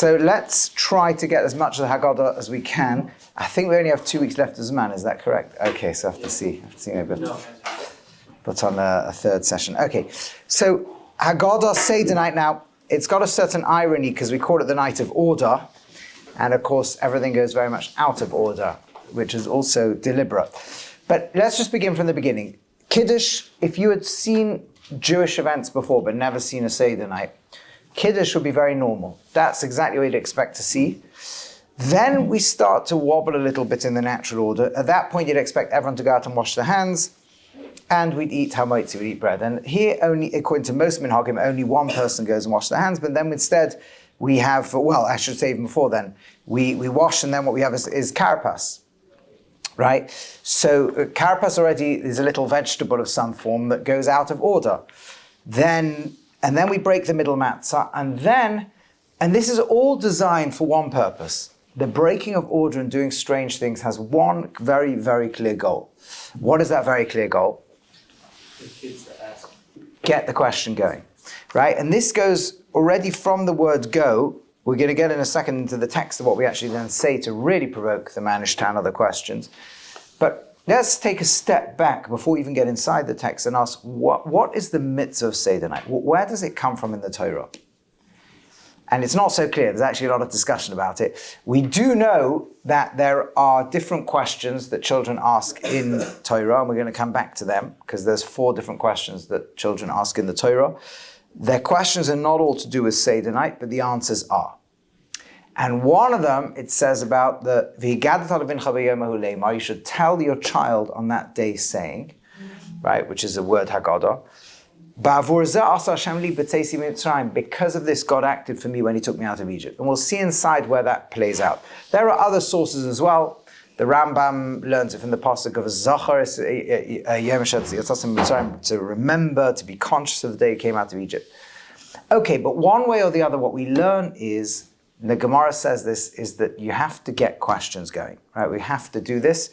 So let's try to get as much of the Haggadah as we can. I think we only have 2 weeks left as man, is that correct? Okay, so I have to see maybe put on a third session. Okay, so Haggadah Seder night now, it's got a certain irony because we call it the night of order, and of course everything goes very much out of order, which is also deliberate. But let's just begin from the beginning. Kiddush, if you had seen Jewish events before but never seen a Seder night, Kiddush would be very normal. That's exactly what you'd expect to see. Then we start to wobble a little bit in the natural order. At that point, you'd expect everyone to go out and wash their hands, and we'd eat hamaitzi, we'd eat bread. And here, only according to most minhagim, only one person goes and washes their hands. But then instead, we have, well, I should say even before then, we wash, and then what we have is carapace, right? So carapace already is a little vegetable of some form that goes out of order. And then we break the middle matzah, and this is all designed for one purpose. The breaking of order and doing strange things has one very, very clear goal. What is that very clear goal? The kids that ask. Get the question going, right? And this goes already from the word go. We're going to get in a second into the text of what we actually then say to really provoke the manishtan or the questions. But let's take a step back before we even get inside the text and ask, what is the mitzvah of Seder night? Where does it come from in the Torah? And it's not so clear. There's actually a lot of discussion about it. We do know that there are different questions that children ask in Torah, and we're going to come back to them, because there's 4 different questions that children ask in the Torah. Their questions are not all to do with Seder night, but the answers are. And one of them, it says about the you should tell your child on that day saying, right, which is the word Haggadah, because of this, God acted for me when he took me out of Egypt. And we'll see inside where that plays out. There are other sources as well. The Rambam learns it from the pasuk of Zachar, to remember, to be conscious of the day he came out of Egypt. Okay, but one way or the other, what we learn is, the Gemara says this, is that you have to get questions going, right? We have to do this.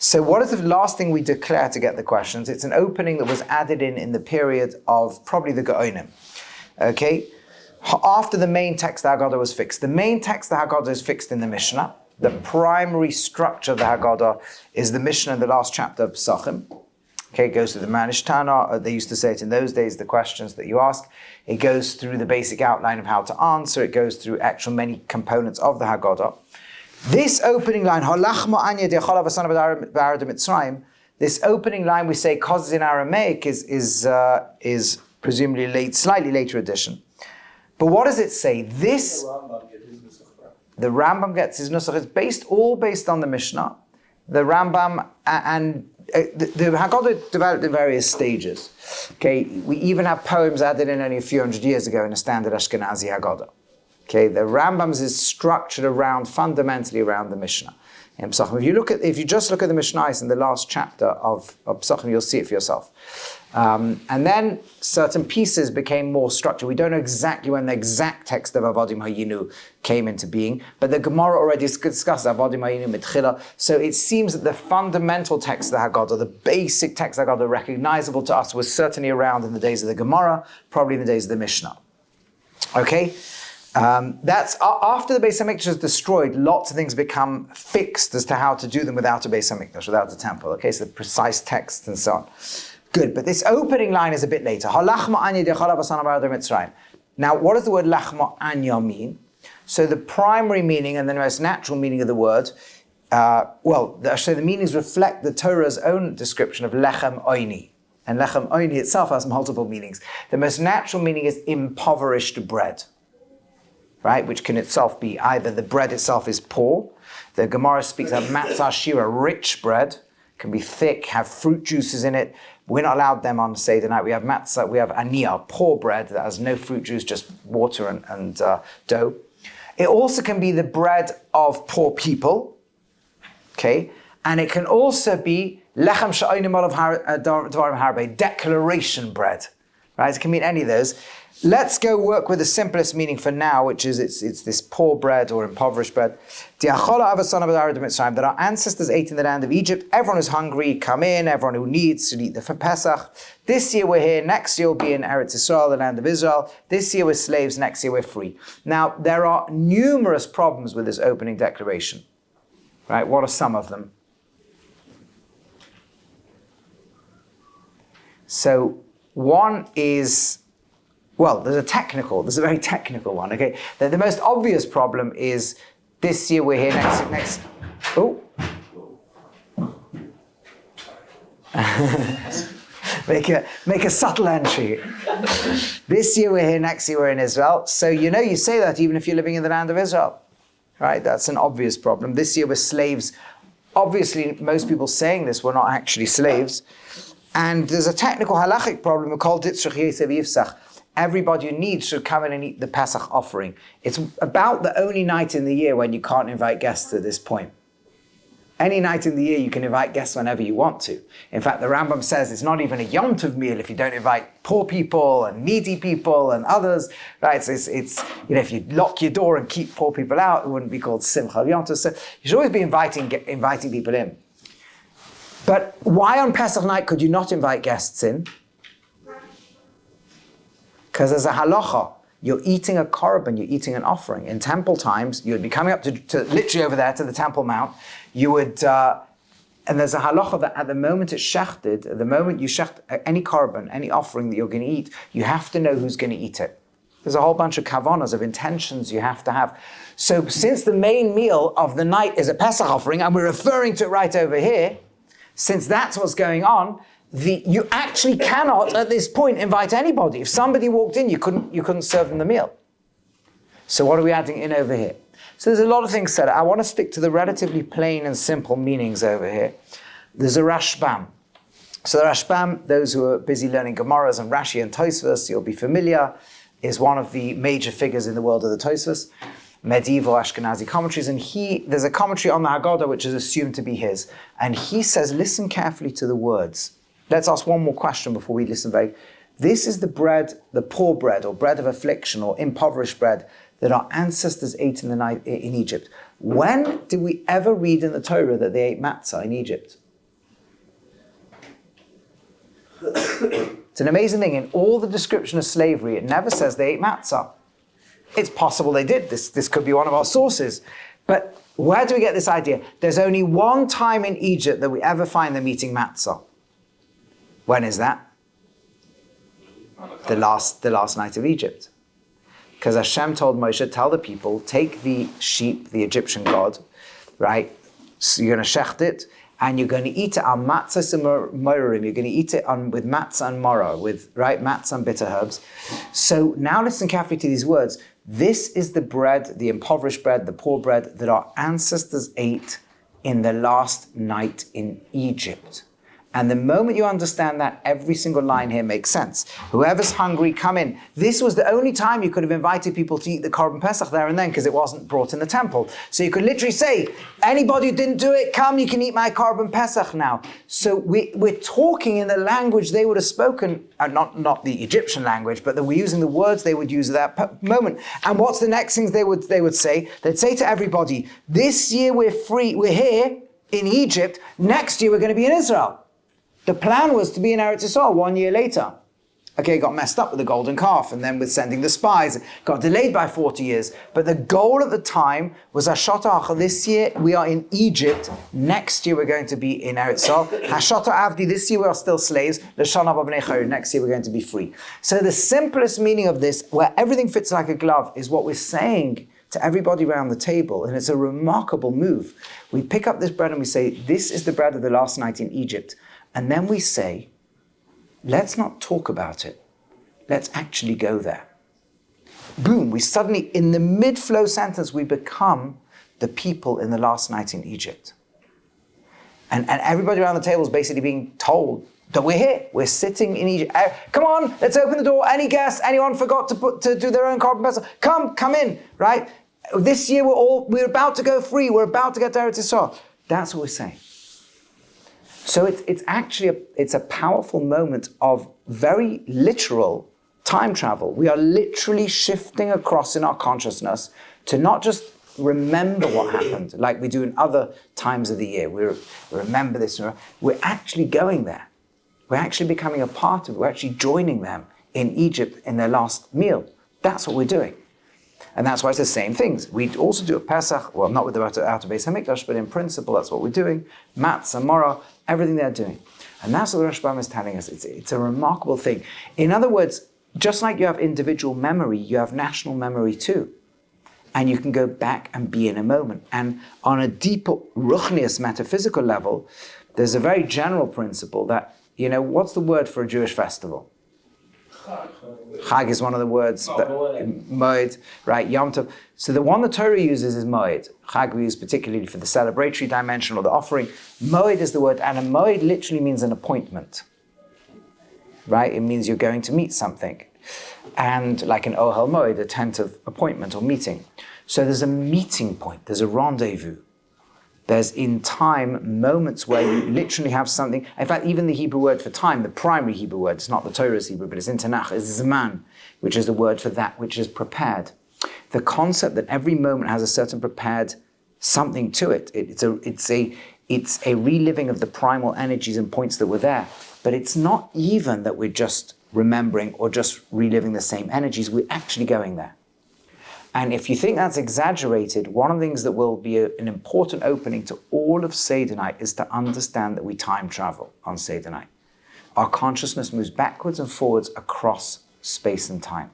So what is the last thing we declare to get the questions? It's an opening that was added in the period of probably the Gaonim. Okay? After the main text, the Haggadah was fixed. The main text, the Haggadah, is fixed in the Mishnah. The primary structure of the Haggadah is the Mishnah in the last chapter of Pesachim. Okay, it goes through the Manishtana. They used to say it in those days, the questions that you ask. It goes through the basic outline of how to answer. It goes through actual many components of the Haggadah. This opening line, this opening line we say, causes in Aramaic, is presumably late, slightly later addition. But what does it say? This, the Rambam gets his nusach. It's all based on the Mishnah. The Rambam and the Haggadah developed in various stages. Okay, we even have poems added in only a few hundred years ago in a standard Ashkenazi Haggadah. Okay, the Rambam's is structured fundamentally around the Mishnah. In Pesachim, if you just look at the Mishnahs in the last chapter of Pesachim, you'll see it for yourself. And then certain pieces became more structured. We don't know exactly when the exact text of Avodim Hayinu came into being, but the Gemara already discussed Avodim Hayinu Mitchila. So it seems that the fundamental text of the Haggadah, the basic text of the Haggadah, recognizable to us, was certainly around in the days of the Gemara, probably in the days of the Mishnah. Okay? That's after the Beis Hamikdash is destroyed. Lots of things become fixed as to how to do them without a Beis Hamikdash, without a temple. Okay, so the precise text and so on. Good, but this opening line is a bit later. Now, what does the word lachma anya mean? So the primary meaning and the most natural meaning of the word, the meanings reflect the Torah's own description of lechem oini. And lechem oini itself has multiple meanings. The most natural meaning is impoverished bread. Right, which can itself be either the bread itself is poor. The Gemara speaks of matzah shira, rich bread, can be thick, have fruit juices in it. We're not allowed them on Seder night. We have matzah, we have aniyah, poor bread that has no fruit juice, just water and dough. It also can be the bread of poor people, okay? And it can also be lechem sha'onim olav dvarim harbe, declaration bread. right? It can mean any of those. Let's go work with the simplest meaning for now, which is it's this poor bread or impoverished bread. That our ancestors ate in the land of Egypt. Everyone who's hungry, come in. Everyone who needs should eat the Pesach. This year we're here. Next year we'll be in Eretz Yisrael, the land of Israel. This year we're slaves. Next year we're free. Now, there are numerous problems with this opening declaration. Right? What are some of them? So, one is, well, there's a very technical one, okay? The most obvious problem is this year we're here, next oh. make a subtle entry. This year we're here, next year we're in Israel. So you say that even if you're living in the land of Israel, right? That's an obvious problem. This year we're slaves. Obviously, most people saying this were not actually slaves. And there's a technical halachic problem called Ditzrich Yosef Yifsach. Everybody who needs should come in and eat the Pesach offering. It's about the only night in the year when you can't invite guests at this point. Any night in the year you can invite guests whenever you want to. In fact, the Rambam says it's not even a Yom Tov meal if you don't invite poor people and needy people and others. Right? It's if you lock your door and keep poor people out, it wouldn't be called Simcha Yom Tov. So you should always be inviting people in. But why on Pesach night could you not invite guests in? Because there's a halacha. You're eating a korban, you're eating an offering. In temple times, you would be coming up to literally over there to the Temple Mount. You would, and there's a halacha that at the moment it's shechted, at the moment you shecht any korban, any offering that you're going to eat, you have to know who's going to eat it. There's a whole bunch of kavanas, of intentions you have to have. So since the main meal of the night is a Pesach offering, and we're referring to it right over here, since that's what's going on, you actually cannot at this point invite anybody. If somebody walked in, you couldn't serve them the meal. So what are we adding in over here? So there's a lot of things said. I want to stick to the relatively plain and simple meanings over here. There's a Rashbam. So the Rashbam, those who are busy learning Gemaras and Rashi and Tosfos, you'll be familiar, is one of the major figures in the world of the Tosfos. Medieval Ashkenazi commentaries, and there's a commentary on the Haggadah which is assumed to be his, and he says, listen carefully to the words. Let's ask one more question before we listen very. This is the bread, the poor bread, or bread of affliction, or impoverished bread that our ancestors ate in the night in Egypt. When did we ever read in the Torah that they ate matzah in Egypt? It's an amazing thing. In all the description of slavery, it never says they ate matzah. It's possible they did. This could be one of our sources. But where do we get this idea? There's only one time in Egypt that we ever find them eating matzah. When is that? The last night of Egypt. Because Hashem told Moshe, tell the people, take the sheep, the Egyptian god, right? So you're going to shecht it, and you're going to eat it on matzah and morim. You're going to eat it with matzah and mora, with matzah and bitter herbs. So now listen carefully to these words. This is the bread, the impoverished bread, the poor bread that our ancestors ate in the last night in Egypt. And the moment you understand that, every single line here makes sense. Whoever's hungry, come in. This was the only time you could have invited people to eat the Korban Pesach there and then, because it wasn't brought in the temple. So you could literally say, anybody who didn't do it, come, you can eat my Korban Pesach now. So we're talking in the language they would have spoken, not the Egyptian language, but we're using the words they would use at that moment. And what's the next things they would say? They'd say to everybody, this year we're free, we're here in Egypt, next year we're going to be in Israel. The plan was to be in Eretz Yisrael 1 year later. Okay, it got messed up with the golden calf, and then with sending the spies, it got delayed by 40 years. But the goal at the time was Hashata. This year we are in Egypt. Next year we're going to be in Eretz Yisrael. Hashata Avdi. This year we are still slaves. L'shana b'bnei chayil. Next year we're going to be free. So the simplest meaning of this, where everything fits like a glove, is what we're saying to everybody around the table, and it's a remarkable move. We pick up this bread and we say, this is the bread of the last night in Egypt. And then we say, let's not talk about it. Let's actually go there. Boom, we suddenly, in the mid-flow sentence, we become the people in the last night in Egypt. And everybody around the table is basically being told that we're here. We're sitting in Egypt. Come on, let's open the door. Any guests? Anyone forgot to do their own Korban Pesach? Come in, right? This year we're about to go free. We're about to get to Eretz Yisrael. That's what we're saying. So it's actually a powerful moment of very literal time travel. We are literally shifting across in our consciousness to not just remember what happened, like we do in other times of the year. We remember this. We're actually going there. We're actually becoming a part of it. We're actually joining them in Egypt in their last meal. That's what we're doing. And that's why it's the same things. We also do a Pesach, well, not with the outer Beis HaMikdash, but in principle, that's what we're doing. Matzah, Maror, everything they're doing. And that's what the Rosh Hashanah is telling us. It's a remarkable thing. In other words, just like you have individual memory, you have national memory too. And you can go back and be in a moment. And on a deeper, ruchnius, metaphysical level, there's a very general principle that, what's the word for a Jewish festival? Chag is one of the words, Moed, right? Yom Tov. So the one the Torah uses is Moed. Chag we use particularly for the celebratory dimension or the offering. Moed is the word, and a Moed literally means an appointment, right? It means you're going to meet something. And like an Ohel Moed, a tent of appointment or meeting. So there's a meeting point, there's a rendezvous. There's in time moments where you literally have something. In fact, even the Hebrew word for time, the primary Hebrew word, it's not the Torah's Hebrew, but it's in Tanakh, is Zman, which is the word for that which is prepared. The concept that every moment has a certain prepared something to it. It's a reliving of the primal energies and points that were there. But it's not even that we're just remembering or just reliving the same energies, we're actually going there. And if you think that's exaggerated, one of the things that will be an important opening to all of Seder night is to understand that we time travel on Seder night. Our consciousness moves backwards and forwards across space and time.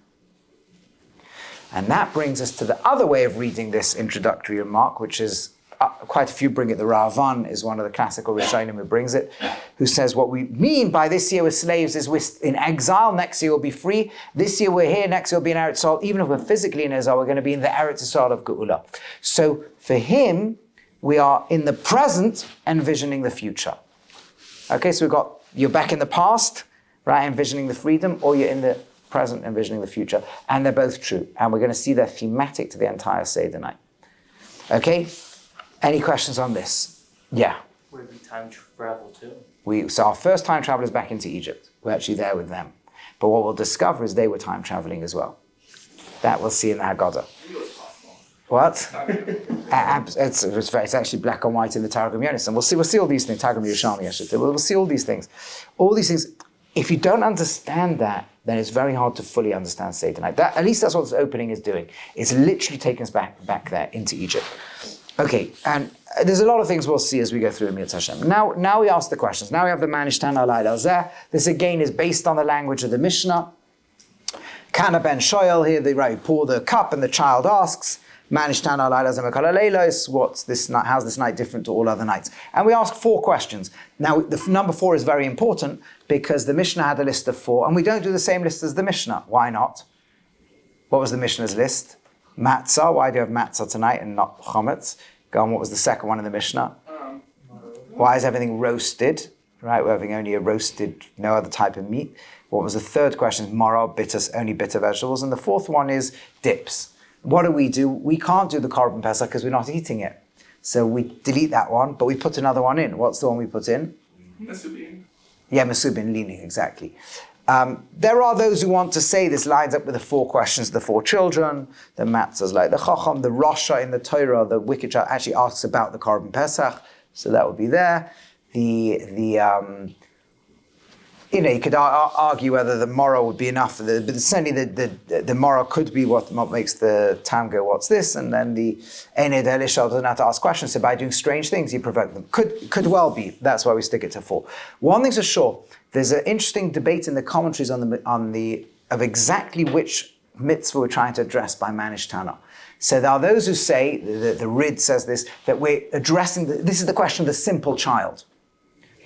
And that brings us to the other way of reading this introductory remark, which is quite a few bring it. The Ravan is one of the classical Rishonim who brings it, who says what we mean by this year we're slaves is we're in exile, next year we'll be free. This year we're here, next year we'll be in Eretz Yisrael. Even if we're physically in exile, we're going to be in the Eretz Yisrael of Geula. So for him, we are in the present envisioning the future. Okay, so you're back in the past, right, envisioning the freedom, or you're in the present envisioning the future. And they're both true. And we're going to see they're thematic to the entire Seder night. Okay? Any questions on this? Yeah. Where did we time travel to? So our first time travel is back into Egypt. We're actually there with them. But what we'll discover is they were time traveling as well. That we'll see in the Haggadah. What? It's actually black and white in the Targum Yonis. And we'll see all these things. Targum Yerushalmi, I should say. We'll see all these things. All these things. If you don't understand that, then it's very hard to fully understand Seder night. At least that's what this opening is doing. It's literally taking us back there into Egypt. Okay, and there's a lot of things we'll see as we go through Emirat Hashem. Now we ask the questions. Now we have the Manishtan Alayla Zeh. This again is based on the language of the Mishnah. Kana ben Shoyel, here they pour the cup and the child asks, Manishtan Alayla Zeh Mekal Alaylos, what's this night? How's this night different to all other nights? And we ask 4 questions. Now the number 4 is very important because the Mishnah had a list of 4, and we don't do the same list as the Mishnah. Why not? What was the Mishnah's list? Matzah. Why do you have matzah tonight and not chometz? Go on, what was the second one in the Mishnah? Why is everything roasted? Right, we're having only a roasted, no other type of meat. What was the third question? Maror, bitter, only bitter vegetables. And the fourth one is dips. What do? We can't do the Korban Pesach because we're not eating it. So we delete that one, but we put another one in. What's the one we put in? Mesubin. Yeah, Mesubin, leaning, exactly. There are those who want to say this lines up with the 4 questions of the 4 children, the matzahs like the Chacham, the Rasha in the Torah, the wicked child actually asks about the Korban Pesach, so that would be there. You could argue whether the moral would be enough, but certainly the moral could be what makes the time go, what's this? And then the Ened Elishal doesn't have to ask questions, so by doing strange things, you provoke them. Could well be. That's why we stick it to 4. One thing's for sure, there's an interesting debate in the commentaries of exactly which mitzvah we're trying to address by Manish Tana. So there are those who say, the Rid says this, that we're addressing, this is the question of the simple child.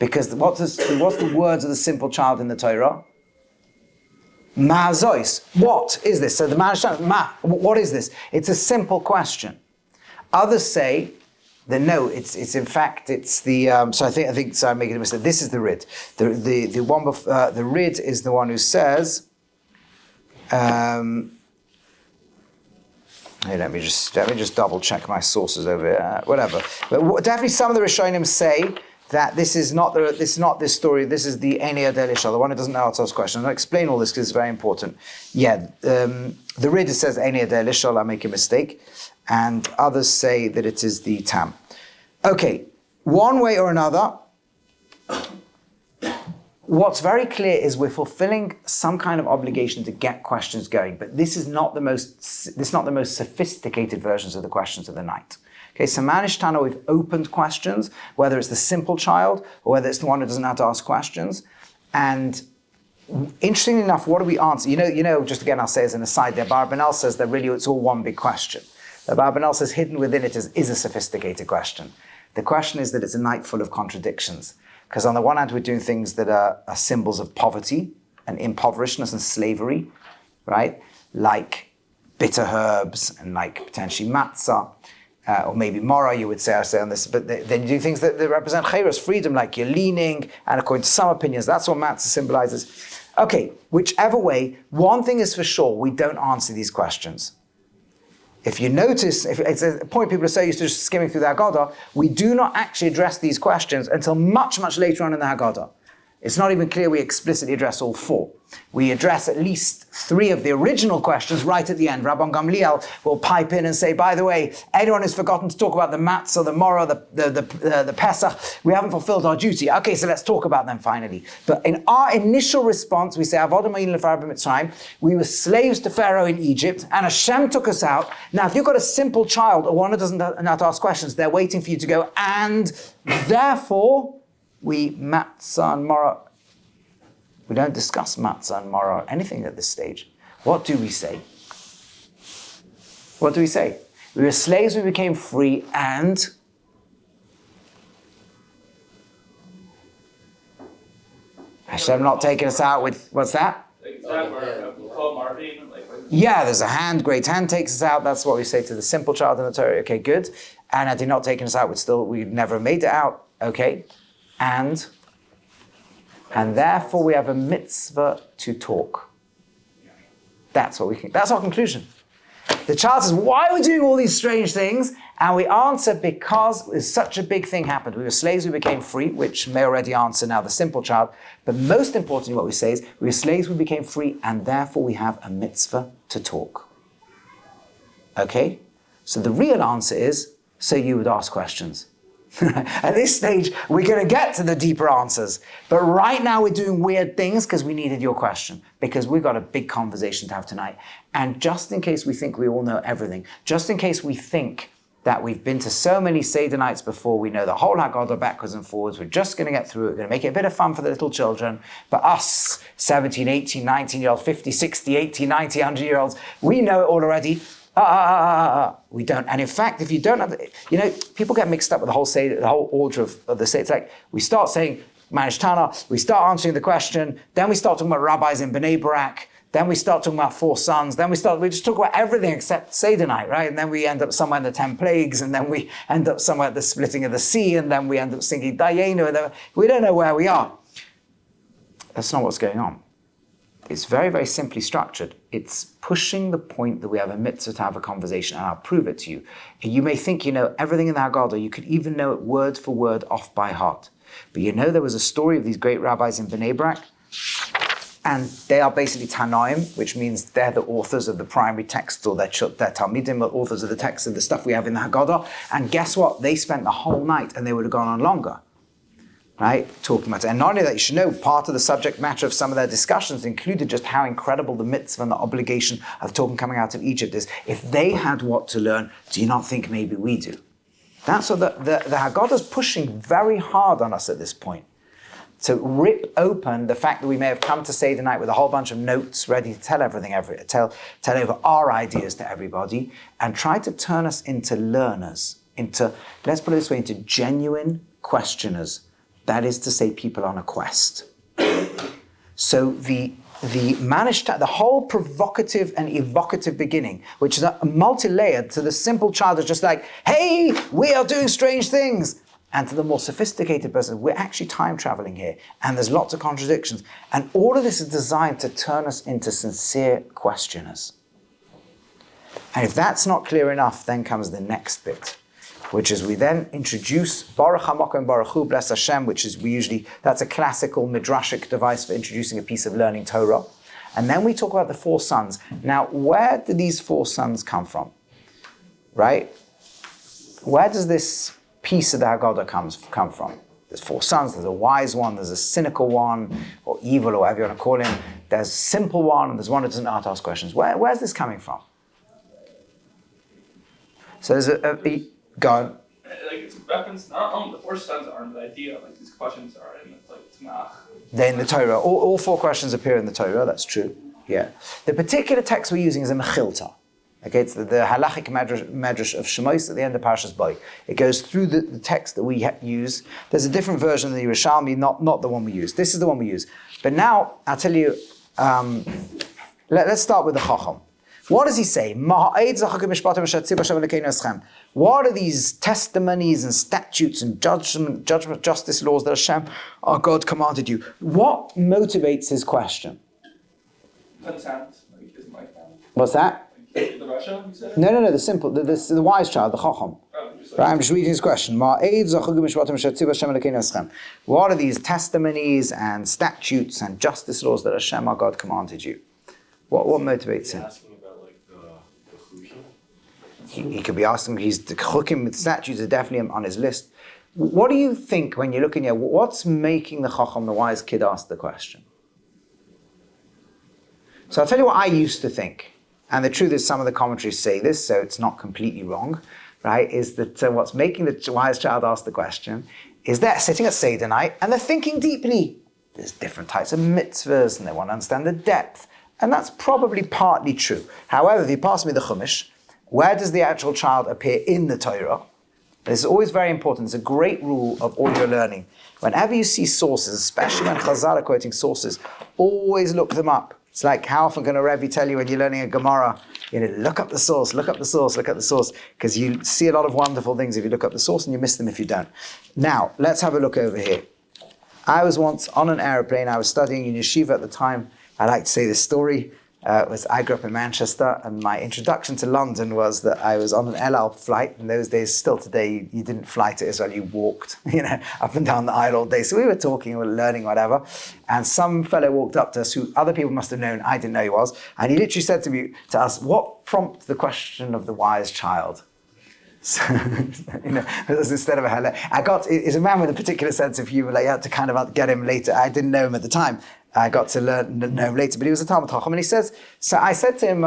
Because what's the words of the simple child in the Torah? Ma'azois. What is this? So the Manish Tana, what is this? It's a simple question. Others say that no, it's in fact it's the so I think so I'm making a mistake. This is the Rid. The one the Rid is the one who says. Hey, let me just double check my sources over here. Whatever, but definitely some of the Rishonim say that this is not this story. This is the Enia Delisha, the one who doesn't know how to ask questions. I'll explain all this because it's very important. Yeah, the Ridder says Enia Delisha, I make a mistake, and others say that it is the Tam. Okay, one way or another, what's very clear is we're fulfilling some kind of obligation to get questions going, but this is not the most sophisticated versions of the questions of the night. Okay, so Manishtana, we've opened questions, whether it's the simple child or whether it's the one who doesn't know how to ask questions. And interestingly enough, what do we answer? You know, just again, I'll say as an aside there, Barbanel says that really it's all one big question. The Barbanel says hidden within it is a sophisticated question. The question is that it's a night full of contradictions. Because on the one hand, we're doing things that are symbols of poverty and impoverishedness and slavery, right? Like bitter herbs and like potentially matzah. Or maybe Mora, you would say, I say on this, but then you do things that represent chayros, freedom, like you're leaning, and according to some opinions, that's what matzah symbolizes. Okay, whichever way, one thing is for sure, we don't answer these questions. If you notice, if it's a point people are so used to just skimming through the Haggadah, we do not actually address these questions until much, much later on in the Haggadah. It's not even clear we explicitly address all four. We address at least 3 of the original questions right at the end. Rabban Gamliel will pipe in and say, by the way, anyone who's forgotten to talk about the matzah, the morah, the Pesach, we haven't fulfilled our duty. Okay, so let's talk about them finally. But in our initial response, we say, Avodah ma'in leFaro b'Mitzrayim, we were slaves to Pharaoh in Egypt, and Hashem took us out. Now, if you've got a simple child or one who doesn't know how to ask questions, they're waiting for you to go, and therefore, we matzah and morah. We don't discuss matzah and morah or anything at this stage. What do we say? What do we say? We were slaves, we became free, and Hashem not taking us out with, what's that? Yeah, there's a hand, great hand takes us out. That's what we say to the simple child in the Torah. Okay, good. And had he not taken us out, we'd never made it out. Okay. And therefore we have a mitzvah to talk. That's our conclusion. The child says, why are we doing all these strange things? And we answer, because such a big thing happened. We were slaves, we became free, which may already answer now the simple child. But most importantly, what we say is, we were slaves, we became free, and therefore we have a mitzvah to talk. Okay? So the real answer is, so you would ask questions. At this stage, we're going to get to the deeper answers. But right now we're doing weird things because we needed your question. Because we've got a big conversation to have tonight. And just in case we think we all know everything, just in case we think that we've been to so many Seder nights before, we know the whole Haggadah backwards and forwards, we're just going to get through it, we're going to make it a bit of fun for the little children. But us, 17, 18, 19-year-olds, 50, 60, 80, 90, 100-year-olds, we know it all already. We don't. And in fact, if you don't have, people get mixed up with the whole Seder, the whole order of the Seder. It's like we start saying Manishtana, we start answering the question, then we start talking about rabbis in Bnei Barak, then we start talking about 4 sons, then we just talk about everything except Seder night, right? And then we end up somewhere in the 10 plagues, and then we end up somewhere at the splitting of the sea, and then we end up singing Dayenu, and then we don't know where we are. That's not what's going on. It's very, very simply structured. It's pushing the point that we have a mitzvah to have a conversation, and I'll prove it to you. And you may think you know everything in the Haggadah. You could even know it word for word off by heart. But there was a story of these great rabbis in Bnei Barak, and they are basically Tanoim, which means they're the authors of the primary texts, or they're Talmidim, are authors of the text of the stuff we have in the Haggadah. And guess what? They spent the whole night, and they would have gone on longer. Right, talking about it. And not only that, you should know part of the subject matter of some of their discussions included just how incredible the mitzvah and the obligation of talking coming out of Egypt is. If they had what to learn, do you not think maybe we do? That's what the Haggadah is pushing very hard on us at this point. To rip open the fact that we may have come to Seder night with a whole bunch of notes ready to tell everything, tell over our ideas to everybody, and try to turn us into learners, let's put it this way, into genuine questioners. That is to say, people on a quest. So the whole provocative and evocative beginning, which is a multi-layered, to the simple child is just like, hey, we are doing strange things. And to the more sophisticated person, we're actually time traveling here. And there's lots of contradictions. And all of this is designed to turn us into sincere questioners. And if that's not clear enough, then comes the next bit. which is we then introduce Baruch HaMakom Baruch Hu, bless Hashem, which is that's a classical midrashic device for introducing a piece of learning Torah. And then we talk about the 4 sons. Now, where do these 4 sons come from? Right? Where does this piece of the Haggadah come from? There's 4 sons, there's a wise one, there's a cynical one, or evil, or whatever you want to call him. There's a simple one, and there's one who doesn't know how to ask questions. Where's this coming from? So there's go on. Like it's a reference, the 4 sons aren't the idea, like these questions are in the Tanakh. They're in the Torah. All 4 questions appear in the Torah, that's true. Yeah. The particular text we're using is a Mechilta. Okay, it's the halachic medrash of Shemos at the end of Parashas Bo. It goes through the text that we use. There's a different version of the Yerushalmi, not the one we use. This is the one we use. But now, I'll tell you, let's start with the Chacham. What does he say? What are these testimonies and statutes and judgment, justice laws that Hashem, our God, commanded you? What motivates his question? Consent, like isn't like that. What's that? The Russia, you said? No, the simple, the wise child, the Chacham. Right, I'm just reading his question. What are these testimonies and statutes and justice laws that Hashem, our God, commanded you? What motivates him? Asking about like the chukim. He could be asking. The chukim with statutes are definitely on his list. What do you think when you're looking at what's making the Chacham, the wise kid, ask the question? So I'll tell you what I used to think. And the truth is, some of the commentaries say this, so it's not completely wrong, right? Is that what's making the wise child ask the question is they're sitting at Seder night and they're thinking deeply. There's different types of mitzvahs and they want to understand the depth. And that's probably partly true. However, if you pass me the Chumash, where does the actual child appear in the Torah? This is always very important. It's a great rule of all your learning. Whenever you see sources, especially when Chazal are quoting sources, always look them up. It's like, how often can a Rebbe tell you when you're learning a Gemara, look up the source, because you see a lot of wonderful things if you look up the source and you miss them if you don't. Now, let's have a look over here. I was once on an aeroplane, I was studying in yeshiva at the time. I like to say this story. I grew up in Manchester, and my introduction to London was that I was on an El Al flight. In those days, still today, you didn't fly to Israel, you walked, up and down the aisle all day. So we were talking, we were learning, whatever. And some fellow walked up to us who other people must have known, I didn't know he was. And he literally said to us, what prompted the question of the wise child? So, instead of a hello, he's a man with a particular sense of humor, like you had to kind of get him later. I didn't know him at the time. I got to know him later, but he was a Talmud Chacham, and he says, so I said to him,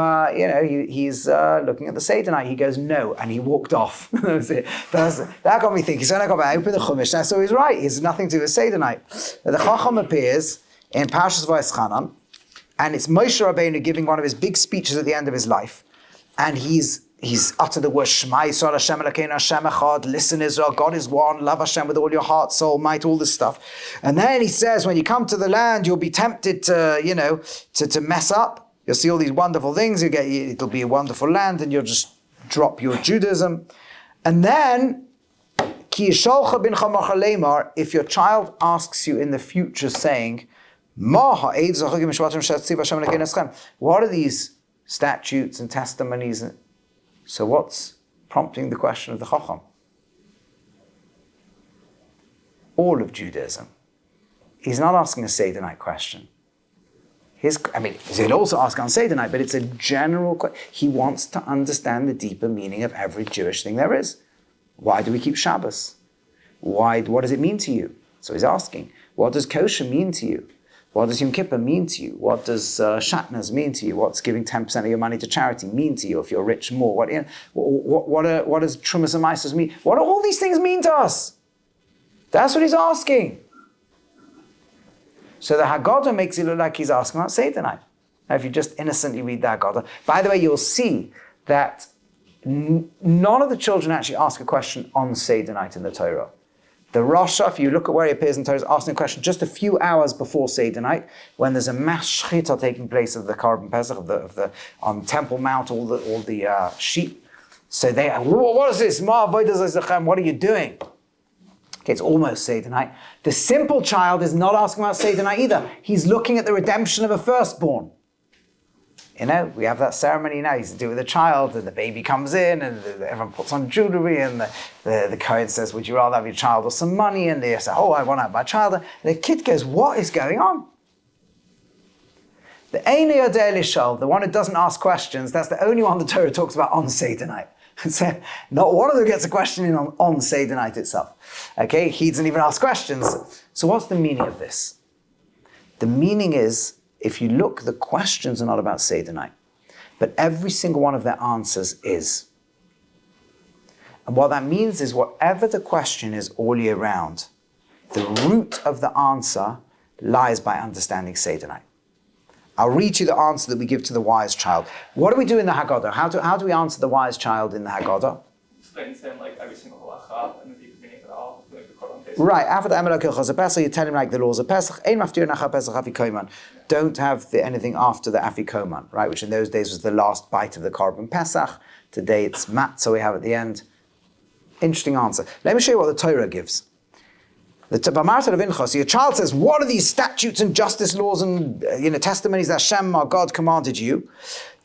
he's looking at the Seder night. He goes, no, and he walked off. That was it. That got me thinking. So when I opened the Chumash, and I saw he's right. He's nothing to do with Seder night. The Chacham appears in Parashas Vayeschanan, and it's Moshe Rabbeinu giving one of his big speeches at the end of his life, and he's uttered the word Shema Yisrael Hashem Elokeinu Hashem Echad. Listen, Israel, God is one. Love Hashem with all your heart, soul, might, all this stuff. And then he says, when you come to the land, you'll be tempted to mess up. You'll see all these wonderful things. It'll be a wonderful land, and you'll just drop your Judaism. And then, Ki yisholcha bincha macha leimar, if your child asks you in the future, saying, Ma ha'ed zachagim mishvatim shetziv Hashem Elokeinu Eschem. What are these statutes and testimonies? So what's prompting the question of the Chacham? All of Judaism. He's not asking a Seder night question. He'd also ask on Seder night, but it's a general question. He wants to understand the deeper meaning of every Jewish thing there is. Why do we keep Shabbos? What does it mean to you? So he's asking, what does kosher mean to you? What does Yom Kippur mean to you? What does Shatnez mean to you? What's giving 10% of your money to charity mean to you? If you're rich, more. What does Trumas and Maasros mean? What do all these things mean to us? That's what he's asking. So the Haggadah makes it look like he's asking about Seder night. Now, if you just innocently read the Haggadah, by the way, you'll see that none of the children actually ask a question on Seder night in the Torah. The Rasha, if you look at where he appears in Torah, is asking a question just a few hours before Seder night, when there's a mass shechita taking place of the Korban Pesach, on Temple Mount, all the sheep. So they, what is this? What are you doing? Okay, it's almost Seder night. The simple child is not asking about Seder night either. He's looking at the redemption of a firstborn. You know, we have that ceremony now. You used to do it with a child, and the baby comes in, and everyone puts on jewelry, and the Kohen says, would you rather have your child or some money? And they say, oh, I want to have my child. And the kid goes, what is going on? The Eini Yodeh Lishol, the one who doesn't ask questions, that's the only one the Torah talks about on Seder night. So not one of them gets a question in on Seder night itself. Okay, he doesn't even ask questions. So what's the meaning of this? The meaning is, if you look, the questions are not about Seder night, but every single one of their answers is. And what that means is whatever the question is all year round, the root of the answer lies by understanding Seder night. I'll read you the answer that we give to the wise child. What do we do in the Haggadah? How do we answer the wise child in the Haggadah? Explain to him like every single halacha and the deeper meaning of it all. Like the Quran basically. Right, after the Amalek Hilchos Pesach, you tell him like the laws of Pesach, Ein maftir nacha Pesach afikoman. Don't have anything after the afikoman, right? Which in those days was the last bite of the Korban Pesach. Today it's matzah we have at the end. Interesting answer. Let me show you what the Torah gives. The B'marta Levinchos, your child says, what are these statutes and justice laws and testimonies that Hashem, our God, commanded you?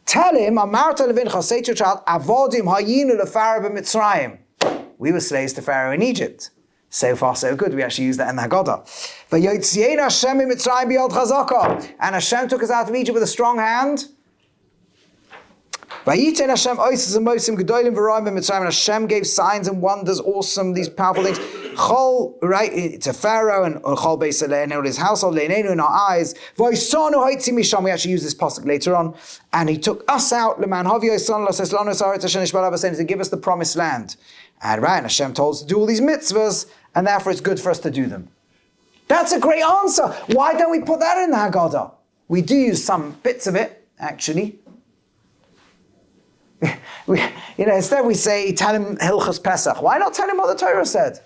Tell him, B'marta Levinchos, say to your child, Avodim hayinu lefaro b'Mitzrayim. We were slaves to Pharaoh in Egypt. So far, so good. We actually use that in the Haggadah. V'yotzienu Hashem b'Mitzrayim b'yod chazaka. And Hashem took us out of Egypt with a strong hand. Vayiten Hashem oises and mosim gedolim v'roim b'Mitzrayim. And Hashem gave signs and wonders, awesome, these powerful things. Chol, right, to Pharaoh and Chol Beis Le'enenu, his household, Le'enenu, in our eyes. V'yisonu ha'itzi misham. We actually use this pasuk later on. And he took us out, Le'man Havi Yisonu L'ses Lanu Saret Hashem Nishbal Avasenu, to give us the promised land. And right, and Hashem told us to do all these mitzvahs, and therefore it's good for us to do them. That's a great answer. Why don't we put that in the Haggadah? We do use some bits of it, actually. Instead we say, tell him Hilchos Pesach. Why not tell him what the Torah said?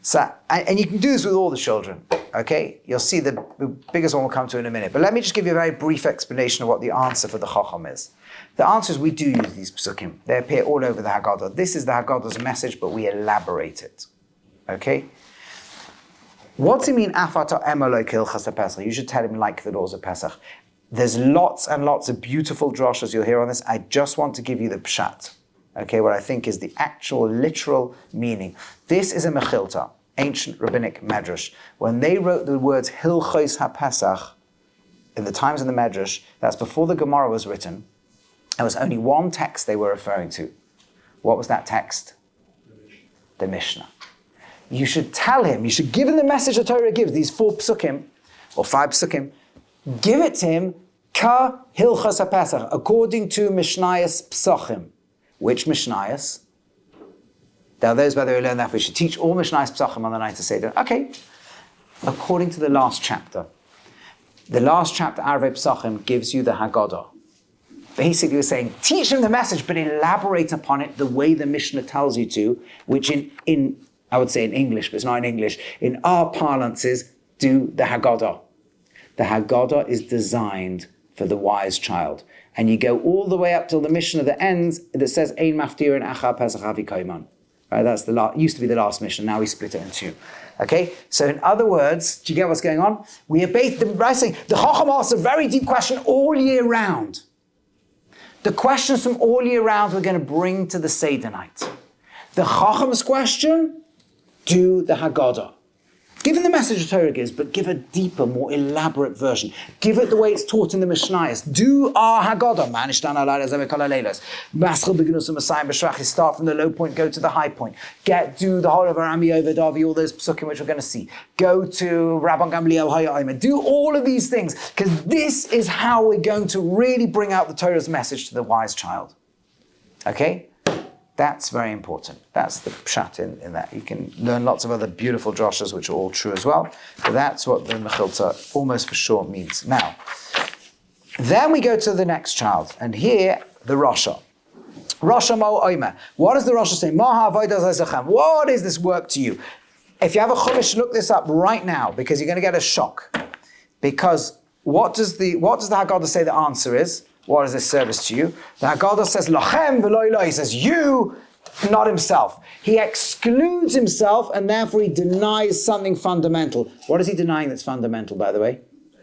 So, and you can do this with all the children, okay? You'll see the biggest one we'll come to in a minute. But let me just give you a very brief explanation of what the answer for the Chacham is. The answer is we do use these psukim. They appear all over the Haggadah. This is the Haggadah's message, but we elaborate it, okay? What's it mean, Afata Emoloi Hilchos Pesach? You should tell him like the laws of Pesach. There's lots and lots of beautiful drashas you'll hear on this. I just want to give you the pshat. Okay, what I think is the actual literal meaning. This is a mechilta, ancient rabbinic medrash. When they wrote the words Hilchos HaPesach in the times of the medrash, that's before the Gemara was written, there was only one text they were referring to. What was that text? The Mishnah. You should tell him, you should give him the message the Torah gives, these 4 psukim, or 5 psukim, give it to him, ka Hilchos HaPesach, according to Mishnayos Psachim. Which Mishnayos? There are those, by the way, who learn that we should teach all Mishnayos Psachim on the night of Seder. Okay. According to the last chapter. The last chapter, Arvei Psachim, gives you the Haggadah. Basically, we're saying, teach him the message, but elaborate upon it the way the Mishnah tells you to, which in I would say in English, but it's not in English, in our parlance is, do the Haggadah. The Haggadah is designed for the wise child. And you go all the way up till the Mishnah that ends, that says, Ein maftir and acha pesach avi koiman. Right, that's used to be the last Mishnah, now we split it in 2. Okay, so in other words, do you get what's going on? We are based by saying, the Chacham asks a very deep question all year round. The questions from all year round we're going to bring to the Seder night. The Chacham's question, do the Haggadah. Give him the message the Torah gives, but give a deeper, more elaborate version. Give it the way it's taught in the Mishnayos. Do our Haggadah. Start from the low point, go to the high point. Do the whole of Arami Ovedavi, all those psukim which we're going to see. Go to Rabban Gamliel Hayayim. Do all of these things, because this is how we're going to really bring out the Torah's message to the wise child. Okay? That's very important. That's the pshat in that. You can learn lots of other beautiful drashas which are all true as well. But that's what the mechilta almost for sure means. Now, then we go to the next child. And here, the Rasha. Rasha mo oimer. What does the Rasha say? Maha avodas zachem. What is this work to you? If you have a chumash, look this up right now, because you're going to get a shock. Because what does the Haggadah say the answer is? What is this service to you? The Haggadah says, Lachem v'lo lo. He says, you, not himself. He excludes himself, and therefore he denies something fundamental. What is he denying that's fundamental, by the way?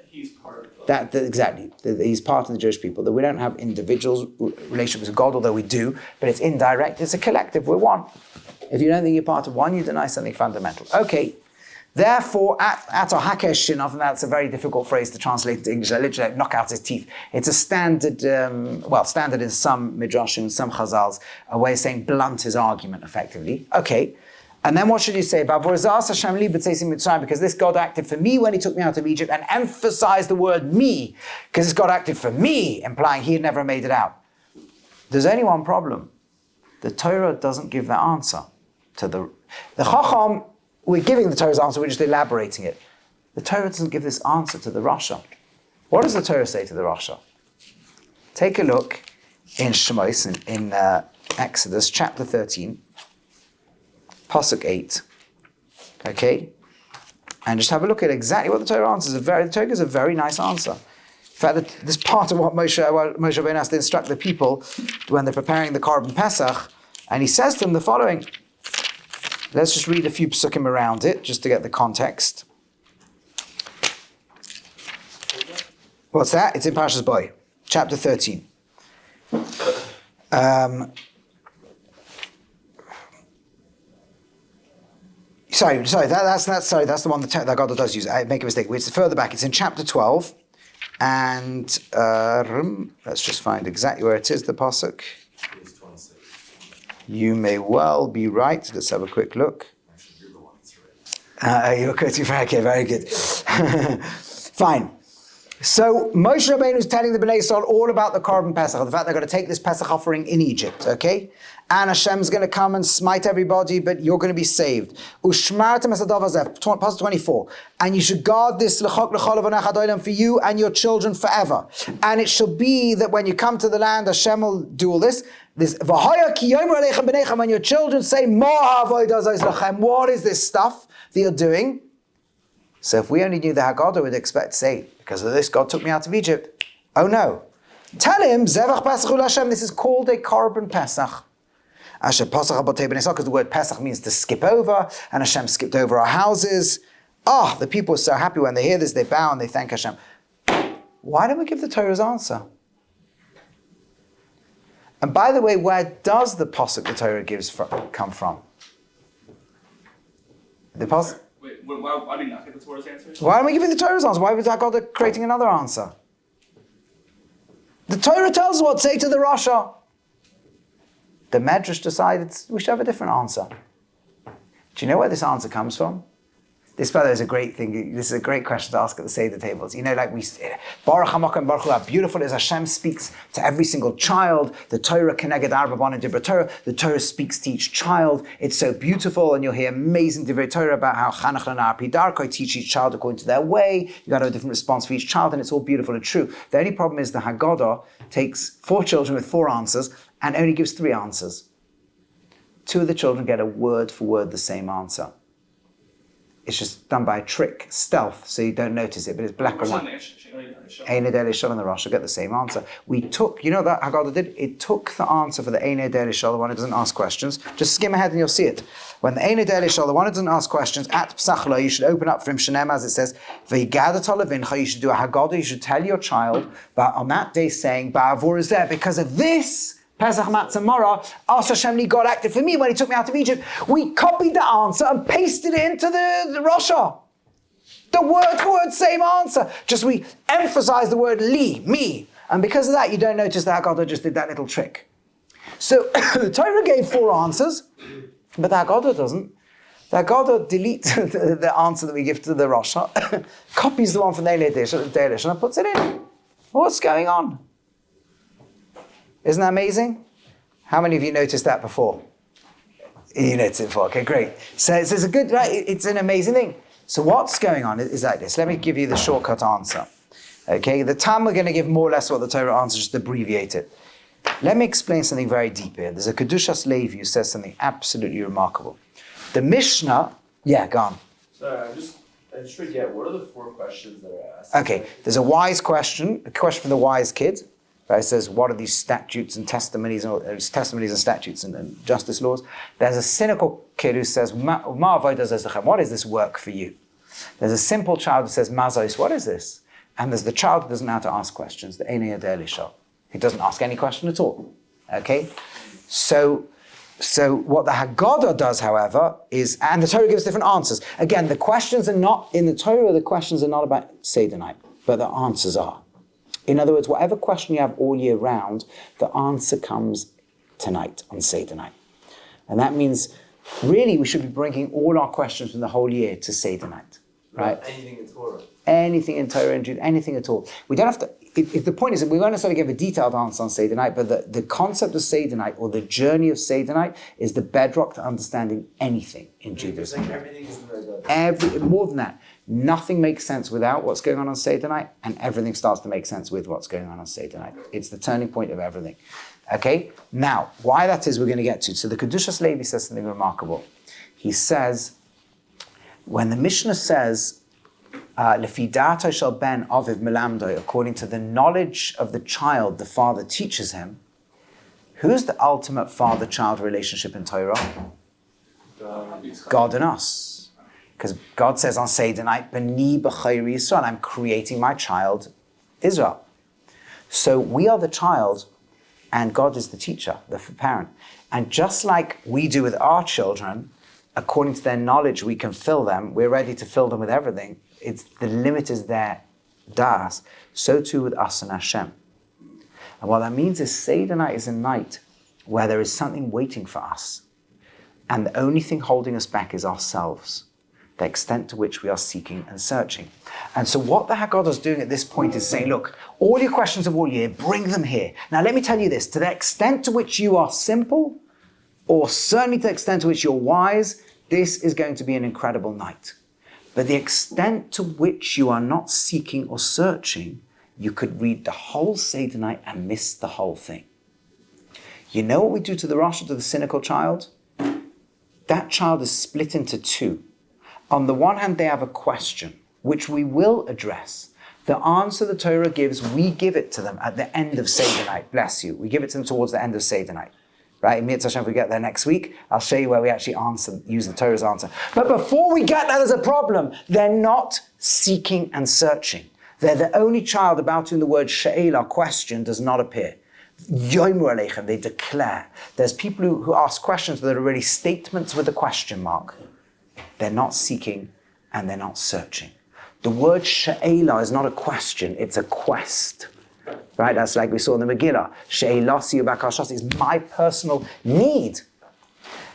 He's part of the Exactly. He's part of the Jewish people. That we don't have individuals' relationships with God, although we do, but it's indirect. It's a collective. We're one. If you don't think you're part of one, you deny something fundamental. Okay. Therefore, at or hakesh shin, often that's a very difficult phrase to translate into English. I literally knock out his teeth. It's a standard, standard in some midrashim, some chazals, a way of saying blunt his argument effectively. Okay. And then what should you say? Because this God acted for me when he took me out of Egypt, and emphasized the word me, because this God acted for me, implying he had never made it out. There's only one problem. The Torah doesn't give that answer to the Chacham. We're giving the Torah's answer, we're just elaborating it. The Torah doesn't give this answer to the Rasha. What does the Torah say to the Rasha? Take a look in Shemos, in Exodus chapter 13, Pasuk 8. Okay? And just have a look at exactly what the Torah answers. The Torah gives a very nice answer. In fact, this part of what Moshe Rabbeinu has to instruct the people when they're preparing the Korban Pesach, and he says to them the following. Let's just read a few psukim around it, just to get the context. What's that? It's in Parshas Bo, chapter 13. Sorry, that's the one that Haggadah does use. I make a mistake. It's further back. It's in chapter 12, and let's just find exactly where it is. The pasuk. You may well be right. Let's have a quick look. You're the one that's right. You're good. Okay, very good. Fine. So Moshe Rabbeinu is telling the Bnei Yisrael all about the Korban Pesach, the fact they're going to take this Pesach offering in Egypt, okay? And Hashem's going to come and smite everybody, but you're going to be saved. Ushmartem esadav hazeh, Pasuk 24. And you should guard this l'chok l'chol v'nechad olam for you and your children forever. And it shall be that when you come to the land, Hashem will do all this. V'haya ki yomer aleichem b'nechem, when your children say, Ma ha'avodah zos lachem, what is this stuff that you're doing? So if we only knew the Haggadah, we'd expect to say, because of this, God took me out of Egypt. Oh no. Tell him, Zevach Pesach ul Hashem, this is called a Korban Pesach. Asher Pasach Abotei Bnei Yisrael, because the word Pesach means to skip over, and Hashem skipped over our houses. The people are so happy when they hear this, they bow and they thank Hashem. Why don't we give the Torah's answer? And by the way, where does the pasuk the Torah gives come from? The pasuk. Wait, why do you not get the Torah's answer? Why am I giving the Torah's answer? Why was Haggadah creating another answer? The Torah tells us what to say to the Rasha. The Medrash decided we should have a different answer. Do you know where this answer comes from? This, by the way, is a great thing. This is a great question to ask at the Seder tables. You know, like Baruch HaMakom Baruch Hu, how beautiful it is. Hashem speaks to every single child. The Torah Keneged Arba Bana Divrei Torah. The Torah speaks to each child. It's so beautiful, and you'll hear amazing Divrei Torah about how Chanach Lana Pi Darko, teach each child according to their way. You got to have a different response for each child, and it's all beautiful and true. The only problem is the Haggadah takes 4 children with 4 answers and only gives 3 answers. 2 of the children get a word for word the same answer. It's just done by a trick, stealth, so you don't notice it, but it's black and white. Einei Dei Lishol and the Rasha get the same answer. We took, you know what Haggadah did? It took the answer for the Einei Dei Lishol, the one who doesn't ask questions. Just skim ahead and you'll see it. When the Einei Dei Lishol, the one who doesn't ask questions, at Psachla, you should open up for him, Shenem, as it says, V'yigadat ha'levincha, you should do a Haggadah, you should tell your child, but on that day saying, Ba'avur is there, because of this, Pesach Matzah Mara, asked Hashem, God acted for me when he took me out of Egypt. We copied the answer and pasted it into the Rasha. The word for word, same answer. Just we emphasize the word li, me. And because of that, you don't notice that Haggadah just did that little trick. So the Torah gave 4 answers, but the Haggadah doesn't. The Haggadah deletes the answer that we give to the Rasha, copies the one from the Einei Dei Lishol and puts it in. What's going on? Isn't that amazing? How many of you noticed that before? You noticed it before. Okay, great. So it's a good, right? It's an amazing thing. So what's going on is like this. Let me give you the shortcut answer. Okay, the time we're going to give more or less what the Torah answers, just abbreviate it. Let me explain something very deep here. There's a Kedushas Levi who says something absolutely remarkable. The Mishnah, go on. Sorry, I just forget, what are the 4 questions that are asked? Okay, there's a wise question, a question from the wise kid. Right, it says, what are these statutes and testimonies and statutes and justice laws? There's a cynical kid who says, what is this work for you? There's a simple child who says, Mazos, what is this? and there's the child who doesn't know how to ask questions, the Ein Yodea Lishal. He doesn't ask any question at all. Okay? So what the Haggadah does, however, is, and the Torah gives different answers. Again, the questions are not, in the Torah, the questions are not about Seder night, but the answers are. In other words, whatever question you have all year round, the answer comes tonight, on Seder night. And that means, really, we should be bringing all our questions from the whole year to Seder night. Right? Anything in Torah. Anything in Torah and Judaism, anything at all. We don't have to, if the point is that we won't necessarily give a detailed answer on Seder night, but the concept of Seder night, or the journey of Seder night, is the bedrock to understanding anything in Judaism. Like everything is in the More than that, nothing makes sense without what's going on Seder night, and everything starts to make sense with what's going on Seder night. It's the turning point of everything. Okay? Now, why that is, we're going to get to. So the Kedushas Levi says something remarkable. He says, when the Mishnah says, Lefi da'ato shel ben aviv melamdo, according to the knowledge of the child, the father teaches him, who's the ultimate father-child relationship in Torah? God and us. Because God says on Seder night, B'ni b'chayri Yisrael, I'm creating my child, Israel. So we are the child, and God is the teacher, the parent. And just like we do with our children, according to their knowledge, we can fill them. We're ready to fill them with everything. It's the limit is their das. So too with us and Hashem. And what that means is Seder night is a night where there is something waiting for us. And the only thing holding us back is ourselves, the extent to which we are seeking and searching. And so what the Haggadah is doing at this point is saying, look, all your questions of all year, bring them here. Now let me tell you this, to the extent to which you are simple, or certainly to the extent to which you're wise, this is going to be an incredible night. But the extent to which you are not seeking or searching, you could read the whole Seder night and miss the whole thing. You know what we do to the Rasha, to the cynical child? That child is split into two. On the one hand, they have a question, which we will address. The answer the Torah gives, we give it to them at the end of Seder night. Bless you. We give it to them towards the end of Seder night. Right? If we get there next week, I'll show you where we actually use the Torah's answer. But before we get that as a problem, they're not seeking and searching. They're the only child about whom the word she'ela, question, does not appear. Yomer aleichem, they declare. There's people who ask questions that are really statements with a question mark. They're not seeking and they're not searching. The word she'ela is not a question, it's a quest. Right? That's like we saw in the Megillah. She'elasi ubakashas is my personal need.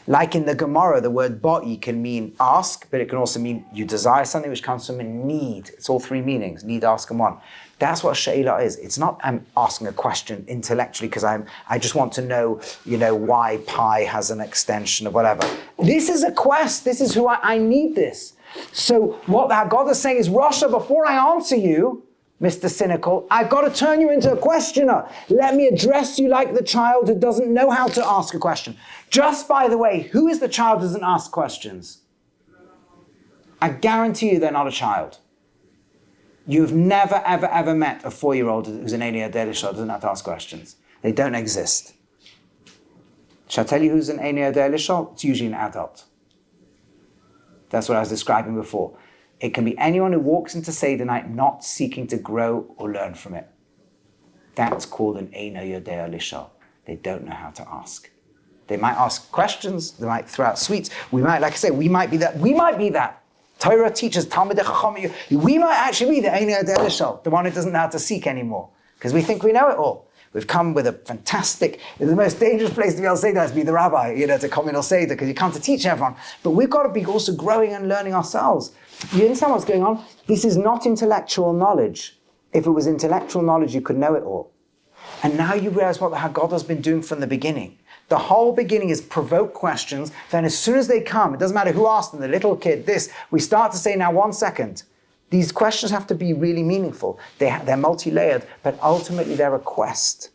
Like in the Gemara, the word ba'i can mean ask, but it can also mean you desire something, which comes from a need. It's all three meanings, need, ask, and want. That's what she'ela is. It's not I'm asking a question intellectually because I just want to know, why pi has an extension or whatever. This is a quest. This is who I need this. So what the Haggadah is saying is, Rasha, before I answer you, Mr. Cynical, I've got to turn you into a questioner. Let me address you like the child who doesn't know how to ask a question. Just by the way, who is the child who doesn't ask questions? I guarantee you they're not a child. You've never, ever, ever met a 4-year-old who's an Ein Yodea Lishal, doesn't have to ask questions. They don't exist. Shall I tell you who's an Ein Yodea Lishal? It's usually an adult. That's what I was describing before. It can be anyone who walks into Seder night not seeking to grow or learn from it. That's called an Ein Yodea Lishal. They don't know how to ask. They might ask questions. They might throw out sweets. We might be that. Torah teachers, Talmidei Chacham. We might actually be the Ein Yodea Lishal, the one who doesn't know how to seek anymore, because we think we know it all. We've come with a fantastic, the most dangerous place to be able to say that is be the rabbi, to communal Seder, because you come to teach everyone. But we've got to be also growing and learning ourselves. You understand what's going on? This is not intellectual knowledge. If it was intellectual knowledge, you could know it all. And now you realize what the Haggadah has been doing from the beginning. The whole beginning is provoke questions. Then as soon as they come, it doesn't matter who asked them, the little kid, this, we start to say, now 1 second. These questions have to be really meaningful. They're multi-layered, but ultimately they're a quest.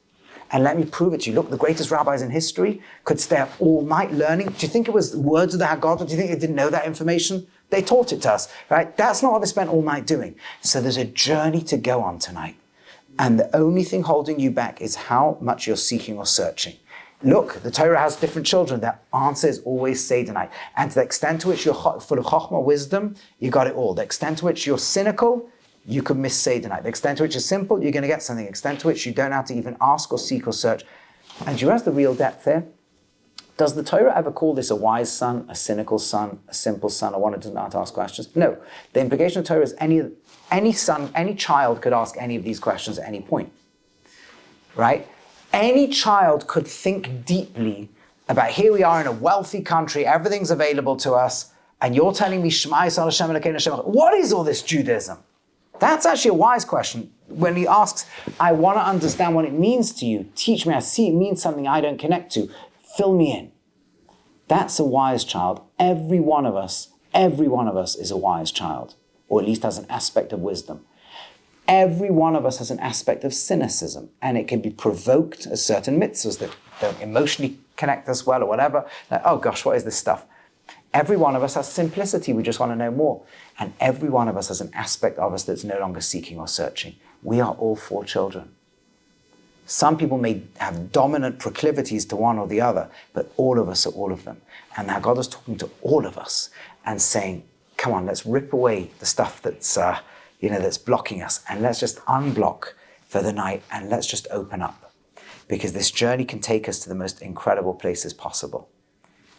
And let me prove it to you. Look, the greatest rabbis in history could stay up all night learning. Do you think it was words of the Haggadah? Do you think they didn't know that information? They taught it to us, right? That's not what they spent all night doing. So there's a journey to go on tonight. And the only thing holding you back is how much you're seeking or searching. Look, the Torah has different children. Their answer is always Seder night. And to the extent to which you're full of chokhmah, wisdom, you got it all. The extent to which you're cynical, you could miss Seder night. The extent to which is simple, you're going to get something. The extent to which you don't have to even ask or seek or search. And do you realize the real depth there? Does the Torah ever call this a wise son, a cynical son, a simple son, or one who doesn't know how to ask questions? No. The implication of Torah is any son, any child could ask any of these questions at any point. Right? Any child could think deeply about, here we are in a wealthy country, everything's available to us, and you're telling me, Shema Yisrael Hashem Elokeinu Hashem Echad. What is all this Judaism? That's actually a wise question. When he asks, I want to understand what it means to you, teach me, I see it means something I don't connect to, fill me in. That's a wise child. Every one of us is a wise child, or at least has an aspect of wisdom. Every one of us has an aspect of cynicism, and it can be provoked as certain mitzvahs that don't emotionally connect us well or whatever. Like, oh gosh, what is this stuff? Every one of us has simplicity, we just want to know more. And every one of us has an aspect of us that's no longer seeking or searching. We are all 4 children. Some people may have dominant proclivities to one or the other, but all of us are all of them. And now God is talking to all of us and saying, come on, let's rip away the stuff that's that's blocking us, and let's just unblock for the night, and let's just open up. Because this journey can take us to the most incredible places possible.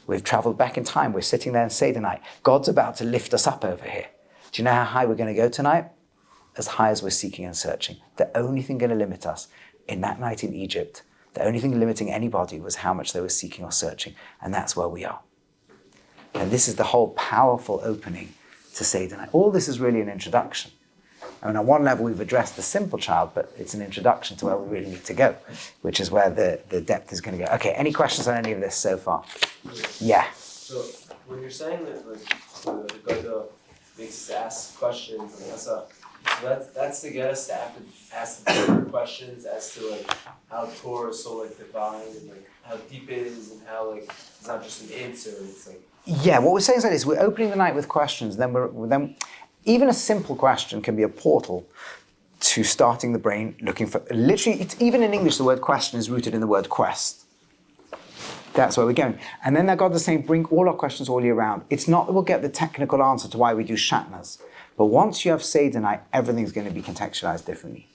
We've traveled back in time. We're sitting there in Seder night. God's about to lift us up over here. Do you know how high we're going to go tonight? As high as we're seeking and searching. The only thing going to limit us in that night in Egypt, the only thing limiting anybody was how much they were seeking or searching. And that's where we are. And this is the whole powerful opening to Seder night. All this is really an introduction. I mean, on one level, we've addressed the simple child, but it's an introduction to where we really need to go, which is where the depth is going to go. Okay, any questions on any of this so far? Yeah. So when you're saying that the Haggadah makes us ask questions, and that's to get us to have to ask the deeper questions as to how Torah is so divine and how deep it is, and how it's not just an answer. It's yeah. What we're saying is like this: we're opening the night with questions. Then even a simple question can be a portal to starting the brain looking for. Literally, it's even in English, the word question is rooted in the word quest. That's where we're going. And then God is saying, bring all our questions all year round. It's not that we'll get the technical answer to why we do shatnas, but once you have Seder night, everything's going to be contextualized differently.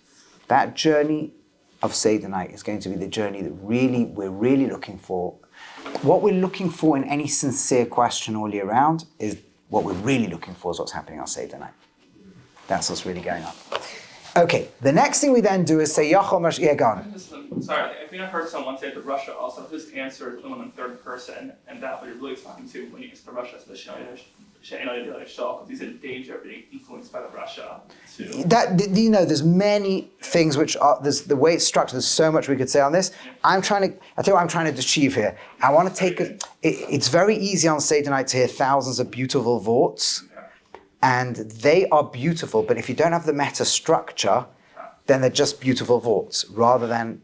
That journey of Seder night is going to be the journey that we're really looking for. What we're looking for in any sincere question all year round is what we're really looking for is what's happening on Seder night. That's what's really going on. Okay, the next thing we then do is say, yeah, go on. Sorry, I think I heard someone say that Russia also his answer is the one in third person, and that what you're really talking to when you answer Russia is the because he's in danger of being influenced by the Russia too. There's many things which are, there's the way it's structured, there's so much we could say on this. Yeah. I'll tell you what I'm trying to achieve here. I want to take it's very easy on Seder night to hear thousands of beautiful vorts. And they are beautiful, but if you don't have the meta structure, then they're just beautiful vorts, rather than,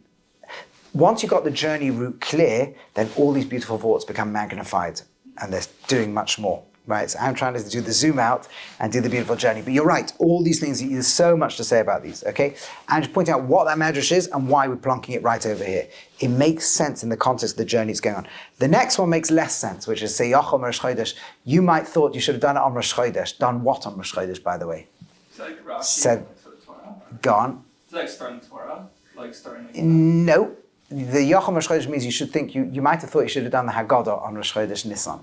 once you've got the journey route clear, then all these beautiful vorts become magnified, and they're doing much more, right? So I'm trying to do the zoom out and do the beautiful journey. But you're right, all these things, there's so much to say about these, okay? And just pointing out what that medrash is and why we're plonking it right over here. It makes sense in the context of the journey it's going on. The next one makes less sense, which is say Yachom Rosh Chodesh. You might thought you should have done it on Rosh Chodesh. Done what on Rosh Chodesh, by the way? It's like Rashi, said, Torah. Gone. It's like starting Torah, like starting. No, the Yachom Rosh Chodesh means you should think you might have thought you should have done the Haggadah on Rosh Chodesh Nisan.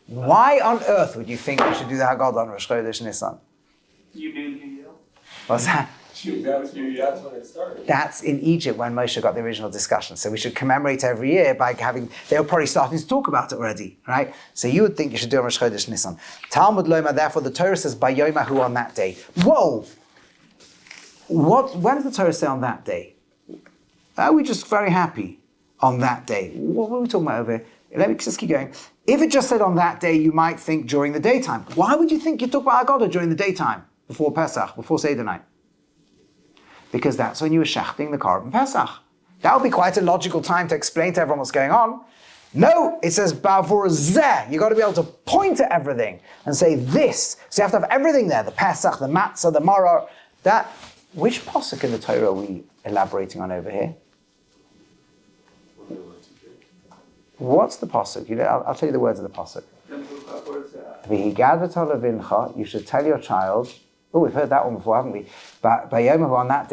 Why on earth would you think you should do the Haggadah on Rosh Chodesh Nisan? You knew you. What's that? That's when it started. That's in Egypt when Moshe got the original discussion. So we should commemorate every year by they were probably starting to talk about it already, right? So you would think you should do it on Rosh Chodesh Nisan. Talmud Loma, therefore the Torah says, Bayomahu on that day. Whoa! When does the Torah say on that day? Are we just very happy on that day? What are we talking about over here? Let me just keep going. If it just said on that day, you might think during the daytime. Why would you think you talk about Haggadah during the daytime, before Pesach, before Seder night? Because that's when you were shechting the Korban Pesach. That would be quite a logical time to explain to everyone what's going on. No, it says Bavur Zeh. You've got to be able to point at everything and say this. So you have to have everything there, the Pesach, the Matzah, the Maror. Which pasuk in the Torah are we elaborating on over here? What's the pasuk? I'll tell you the words of the pasuk. You should tell your child, Oh, we've heard that one before, haven't we? But Bayomahu, on that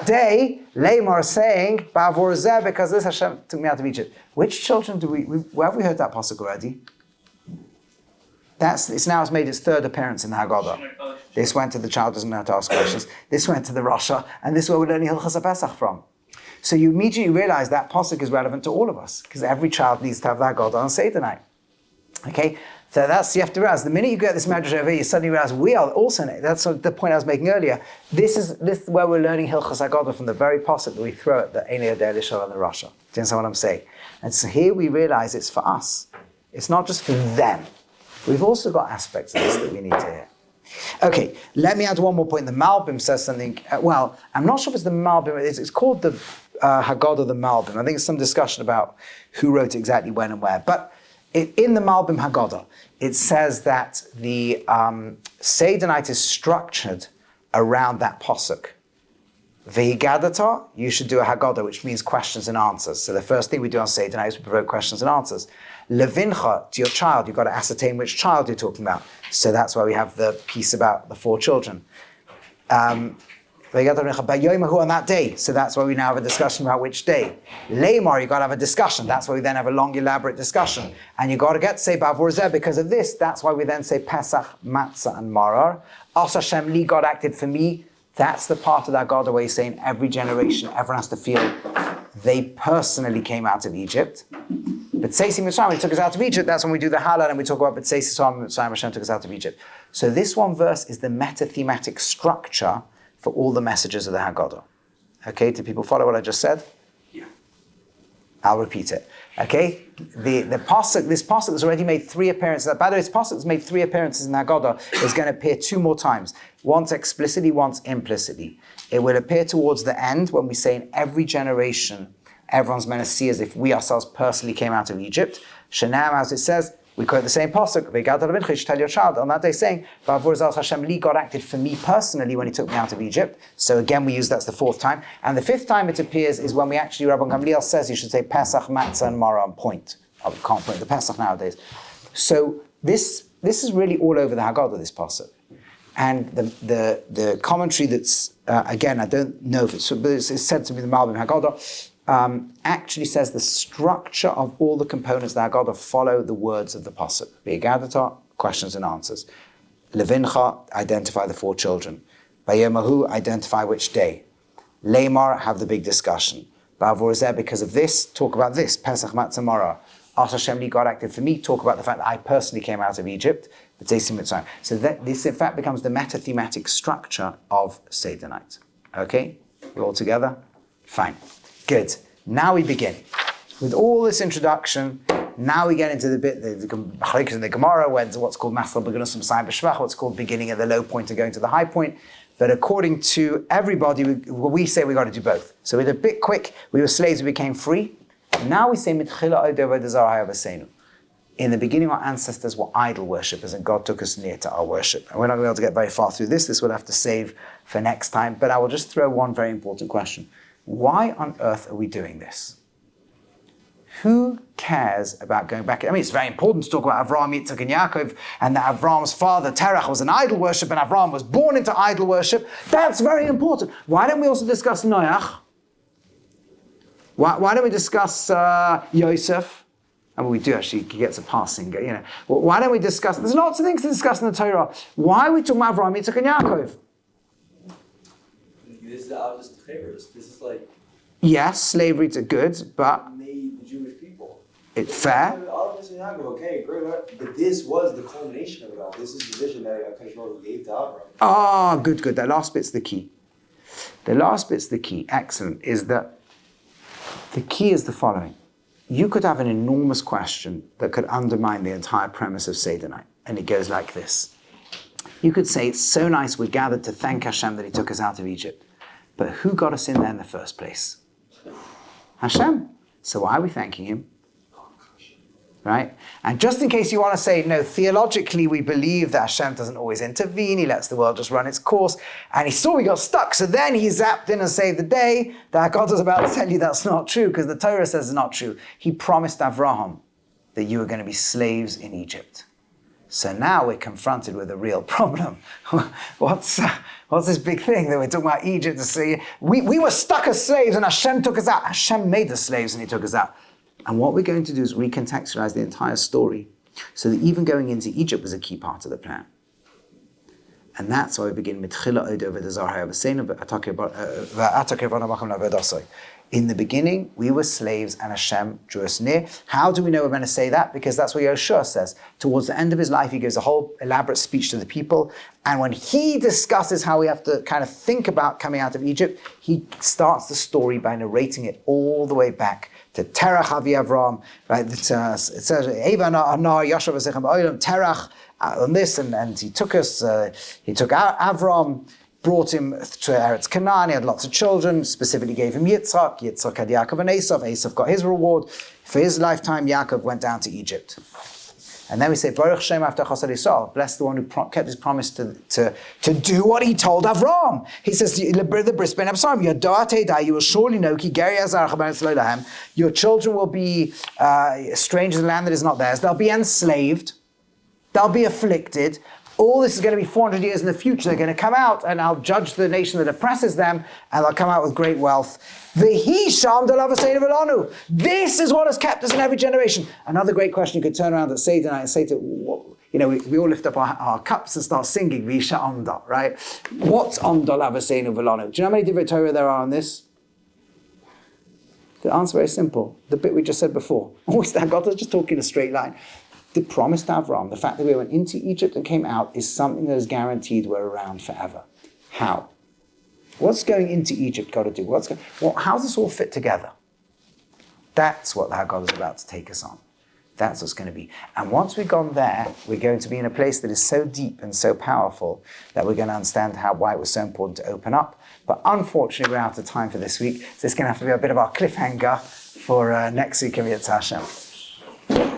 day, Lamar is saying, Ba'avor zeh, because this Hashem took me out of Egypt. Which children where have we heard that pasuk already? It's made its third appearance in the Haggadah. This went to the child doesn't know how to ask questions. This went to the Rasha, and this is where we're learning Hilchas HaPesach from. So you immediately realize that pasuk is relevant to all of us, because every child needs to have the Haggadah on Seder night. Okay? So you have to realize, the minute you get this medrash over here, you suddenly realize we are also, that's the point I was making earlier. This is where we're learning Hilchas Haggadah from the very pasuk that we throw at the Ein Yodei Lishol and the Rasha. Do you understand what I'm saying? And so here we realize it's for us. It's not just for them. We've also got aspects of this that we need to hear. Okay, let me add one more point. The Malbim says something, I'm not sure if it's the Malbim, it's called the Haggadah, the Malbim. I think there's some discussion about who wrote it exactly when and where. But in the Malbim Haggadah, it says that the Seder night is structured around that pasuk. Vehigadata, you should do a Haggadah, which means questions and answers. So the first thing we do on Seder night is we provoke questions and answers. Levincha, to your child, you've got to ascertain which child you're talking about. So that's why we have the piece about the 4 children. On that day, so that's why we now have a discussion about which day. Lamar, you've got to have a discussion. That's why we then have a long, elaborate discussion. And you've got to get to say Ba'avor zeh because of this. That's why we then say Pesach, Matzah, and Marar. As Hashem li, God acted for me. That's the part of that God where he's saying every generation, everyone has to feel they personally came out of Egypt. But Seisi Mitzrayim, he took us out of Egypt. That's when we do the Halal and we talk about But Seisi Mitzrayim, Hashem took us out of Egypt. So this one verse is the meta-thematic structure for all the messages of the Haggadah. Okay, do people follow what I just said? Yeah. I'll repeat it. Okay, this pasuk has already made 3 appearances. By the way, this pasuk has made 3 appearances in the Haggadah. It's going to appear 2 more times. Once explicitly, once implicitly. It will appear towards the end when we say in every generation, everyone's meant to see as if we ourselves personally came out of Egypt. Shanam, as it says, we quote the same pasuk, you should tell your child on that day saying, Ba'avor zeh Hashem li, God acted for me personally when he took me out of Egypt. So again, that's the 4th time. And the 5th time it appears is when we actually, Rabban Gamliel says you should say Pesach, Matzah, and Marah on point. We can't point the Pesach nowadays. So this is really all over the Haggadah, this pasuk. And the commentary that's, again, I don't know if it's said to be the Malbim Haggadah, actually says the structure of all the components that are got to follow the words of the pasuk. Ve'gadata, questions and answers. Levincha, identify the 4 children. Bayomahu, identify which day. Lamar, have the big discussion. Ba'avor zeh, because of this, talk about this. Pesach, Matzah, Marah. As Hashem li, God acted for me, talk about the fact that I personally came out of Egypt. So that this in fact becomes the meta-thematic structure of Seder night. Okay? We're all together? Fine. Good. Now we begin. With all this introduction, now we get into the bit, the Gemara, what's called Masal Begunus Masayim B'Shvach, what's called beginning at the low point and going to the high point. But according to everybody, we say we got to do both. So we did a bit quick, we were slaves, we became free. Now we say Mitchila Odo Avodah Zarah Hayavasenu. In the beginning, our ancestors were idol worshippers, and God took us near to our worship. And we're not going to be able to get very far through this. This we'll have to save for next time. But I will just throw one very important question. Why on earth are we doing this? Who cares about going back? I mean, it's very important to talk about Avraham, Yitzchak, and Yaakov, and that Avraham's father, Terach, was an idol worship, and Avraham was born into idol worship. That's very important. Why don't we also discuss Noach? Why don't we discuss Yosef? I mean, we do actually, he gets a passing, Why don't we discuss, there's lots of things to discuss in the Torah. Why are we talking about Avraham, Yitzchak, and Yaakov? This is out of favors. This is like... Yes, slavery to good, but... Made the Jewish people. It's fair. All of us in Yaakov, okay, great. But this was the culmination of it all. This is the vision that HaKadosh gave to Abraham. Ah, good. That last bit's the key. The last bit's the key. Excellent. Is that the key is the following. You could have an enormous question that could undermine the entire premise of Seder night. And it goes like this. You could say, it's so nice we're gathered to thank Hashem that he took us out of Egypt. But who got us in there in the first place? Hashem. So why are we thanking him? Right? And just in case you want to say, no, theologically we believe that Hashem doesn't always intervene, he lets the world just run its course, and he saw we got stuck, so then he zapped in and saved the day. That God was about to tell you that's not true, because the Torah says it's not true. He promised Avraham that you were going to be slaves in Egypt. So now we're confronted with a real problem. What's this big thing that we're talking about Egypt to see? We were stuck as slaves and Hashem took us out. Hashem made us slaves and he took us out. And what we're going to do is recontextualize the entire story so that even going into Egypt was a key part of the plan. And that's why we begin with in the beginning, we were slaves and Hashem drew us near. How do we know we're going to say that? Because that's what Yeshua says. Towards the end of his life, he gives a whole elaborate speech to the people. And when he discusses how we have to kind of think about coming out of Egypt, he starts the story by narrating it all the way back to Terach Avi Avram, right? It says, Terach on this, and he took us, he took Avram, brought him to Eretz Canaan. He had lots of children, specifically gave him Yitzchak. Yitzchak had Yaakov and Esav. Esav got his reward. For his lifetime, Yaakov went down to Egypt. And then we say, Baruch Shem after Chasad Yisrael, bless the one who kept his promise to do what he told Avram. He says, the bris ben Absalom, you will surely know, your children will be strangers in a land that is not theirs. They'll be enslaved. They'll be afflicted. All this is going to be 400 years in the future. They're going to come out and I'll judge the nation that oppresses them and they'll come out with great wealth. This is what has kept us in every generation. Another great question you could turn around at Seder night and say to, we all lift up our cups and start singing, Visha Amda, right? What's Amda Lavaseinu Velanu? Do you know how many Divrei Torah there are on this? The answer is very simple. The bit we just said before. Always that God is just talking a straight line. The promise to Avram, the fact that we went into Egypt and came out, is something that is guaranteed we're around forever. How? What's going into Egypt got to do? How does this all fit together? That's what the Haggadah is about to take us on. That's what's going to be. And once we've gone there, we're going to be in a place that is so deep and so powerful that we're going to understand why it was so important to open up. But unfortunately, we're out of time for this week, so it's going to have to be a bit of our cliffhanger for next week of Yetz Hashem.